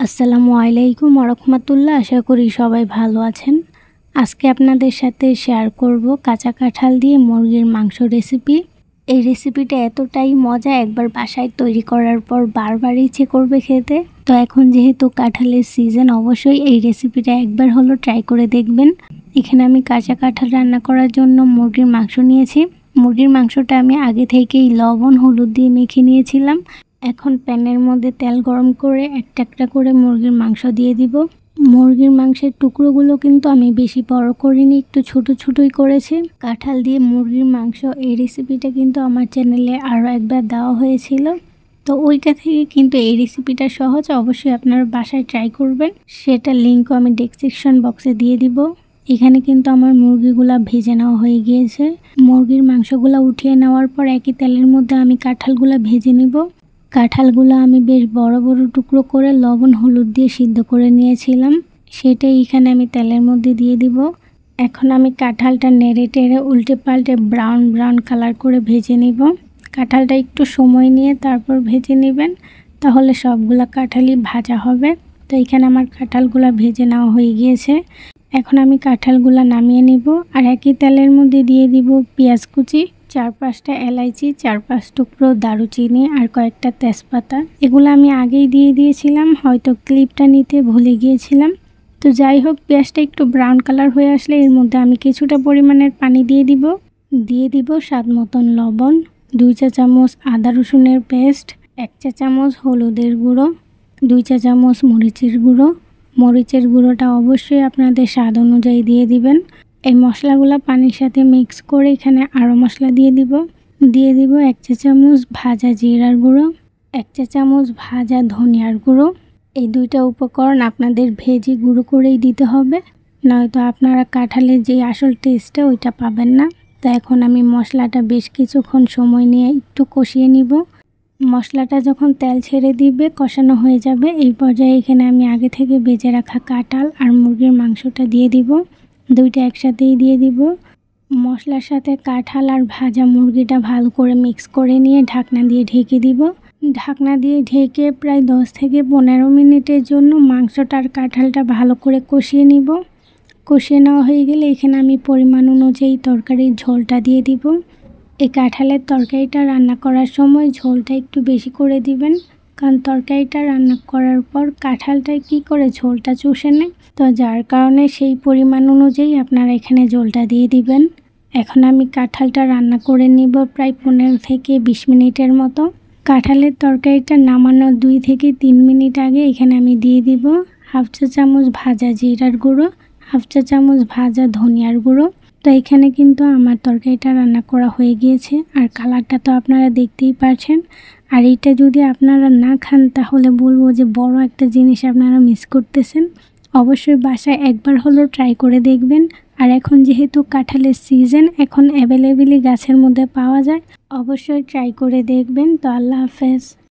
আসসালামু আলাইকুম ওয়া রাহমাতুল্লাহ। আশা করি সবাই ভালো আছেন। আজকে আপনাদের সাথে শেয়ার করব কাঁচা কাঁঠাল দিয়ে মুরগির মাংস রেসিপি। এই রেসিপিটা এতটাই মজা, একবার বাসায় তৈরি করার পর বারবার ইচ্ছে করবে খেতে। তো এখন যেহেতু কাঁঠালের সিজন, অবশ্যই এই রেসিপিটা একবার হলো ট্রাই করে দেখবেন। এখানে আমি কাঁচা কাঁঠাল রান্না করার জন্য মুরগির মাংস নিয়েছি। মুরগির মাংসটা আমি আগে থেকেই লবণ হলুদ দিয়ে মেখে নিয়েছিলাম। এখন প্যানের মধ্যে তেল গরম করে একটা একটা করে মুরগির মাংস দিয়ে দিব। মুরগির মাংসের টুকরোগুলো কিন্তু আমি বেশি বড় করিনি, একটু ছোট ছোটই করেছি। কাঁঠাল দিয়ে মুরগির মাংস এই রেসিপিটা কিন্তু আমার চ্যানেলে আরও একবার দেওয়া হয়েছিল, তো ওইটা থেকে কিন্তু এই রেসিপিটা সহজ। অবশ্যই আপনারা বাসায় ট্রাই করবেন, সেটা লিঙ্কও আমি ডেসক্রিপশন বক্সে দিয়ে দিব। এখানে কিন্তু আমার মুরগিগুলা ভেজে নেওয়া হয়ে গিয়েছে। মুরগির মাংসগুলো উঠিয়ে নেওয়ার পর একই তেলের মধ্যে আমি কাঁঠালগুলো ভেজে নিব। কাঁঠালগুলো আমি বেশ বড় বড় টুকরো করে লবণ হলুদ দিয়ে সিদ্ধ করে নিয়েছিলাম, সেটাই এখানে আমি তেলের মধ্যে দিয়ে দিব। এখন আমি কাঁঠালটা নেড়ে টেড়ে উল্টে পাল্টে ব্রাউন ব্রাউন কালার করে ভেজে নিব। কাঁঠালটা একটু সময় নিয়ে তারপর ভেজে নেবেন, তাহলে সবগুলা কাঁঠালই ভাজা হবে। তো এখানে আমার কাঁঠালগুলো ভেজে নেওয়া হয়ে গিয়েছে। এখন আমি কাঁঠালগুলো নামিয়ে নিব, আর একই তেলের মধ্যে দিয়ে দিব পেঁয়াজ কুচি, 4-5টা এলাইচি, 4-5 টুকরো দারুচিনি আর কয়েকটা তেজপাতা। এগুলো আমি আগেই দিয়ে দিয়েছিলাম, হয়তো ক্লিপটা নিতে ভুলে গিয়েছিলাম। তো যাই হোক, পেঁয়াজটা একটু ব্রাউন কালার হয়ে আসলে এর মধ্যে আমি কিছুটা পরিমাণের পানি দিয়ে দিব স্বাদ মতন লবণ, 2 চা চামচ আদা রসুনের পেস্ট, 1 চা চামচ হলুদের গুঁড়ো, 2 চা চামচ মরিচের গুঁড়ো। মরিচের গুঁড়োটা অবশ্যই আপনাদের স্বাদ অনুযায়ী দিয়ে দিবেন। এই মশলাগুলো পানির সাথে মিক্স করে এখানে আরও মশলা দিয়ে দিব 1 চা চামচ ভাজা জিরার গুঁড়ো, 1 চা চামচ ভাজা ধনিয়ার গুঁড়ো। এই দুইটা উপকরণ আপনাদের ভেজে গুঁড়ো করেই দিতে হবে, নয়তো আপনারা কাঁঠালের যে আসল টেস্টটা ওইটা পাবেন না। তো এখন আমি মশলাটা বেশ কিছুক্ষণ সময় নিয়ে একটু কষিয়ে নিব। মশলাটা যখন তেল ছেড়ে দিবে, কষানো হয়ে যাবে, এই পর্যায়ে এখানে আমি আগে থেকে ভেজে রাখা কাঁঠাল আর মুরগির মাংসটা দিয়ে দিব। দুইটা একসাথেই দিয়ে দিব। মশলার সাথে কাঁঠাল আর ভাজা মুরগিটা ভালো করে মিক্স করে নিয়ে ঢাকনা দিয়ে ঢেকে দিব। ঢাকনা দিয়ে ঢেকে প্রায় 10 থেকে 15 মিনিটের জন্য মাংসটা আর কাঁঠালটা ভালো করে কষিয়ে নিব। কষিয়ে নেওয়া হয়ে গেলে এখানে আমি পরিমাণ অনুযায়ী তরকারির ঝোলটা দিয়ে দিব। এই কাঁঠালের তরকারিটা রান্না করার সময় ঝোলটা একটু বেশি করে দিবেন, কারণ তরকারিটা রান্না করার পর কাঁঠালটায় কি করে ঝোলটা চুষে নেয়, তো যার কারণে সেই পরিমাণ অনুযায়ী আপনারা এখানে ঝোলটা দিয়ে দিবেন। এখন আমি কাঁঠালটা রান্না করে নিব প্রায় 15 থেকে 20 মিনিটের মতো। কাঁঠালের তরকারিটা নামানোর 2 থেকে 3 মিনিট আগে এখানে আমি দিয়ে দিব 1/2 চা চামচ ভাজা জিরার গুঁড়ো, 1/2 চা চামচ ভাজা ধনিয়ার গুঁড়ো। তো এখানে কিন্তু আমার তরকারিটা রান্না করা হয়ে গিয়েছে, আর কালারটা তো আপনারা দেখতেই পারছেন। আর এটা যদি আপনারা না খান তাহলে বলবো যে বড় একটা জিনিস আপনারা মিস করতেছেন। অবশ্যই বাসায় একবার হলো ট্রাই করে দেখবেন। আর এখন যেহেতু কাঁঠালের সিজন, এখন অ্যাভেলেবেলই গাছের মধ্যে পাওয়া যায়, অবশ্যই ট্রাই করে দেখবেন। তো আল্লাহ হাফেজ।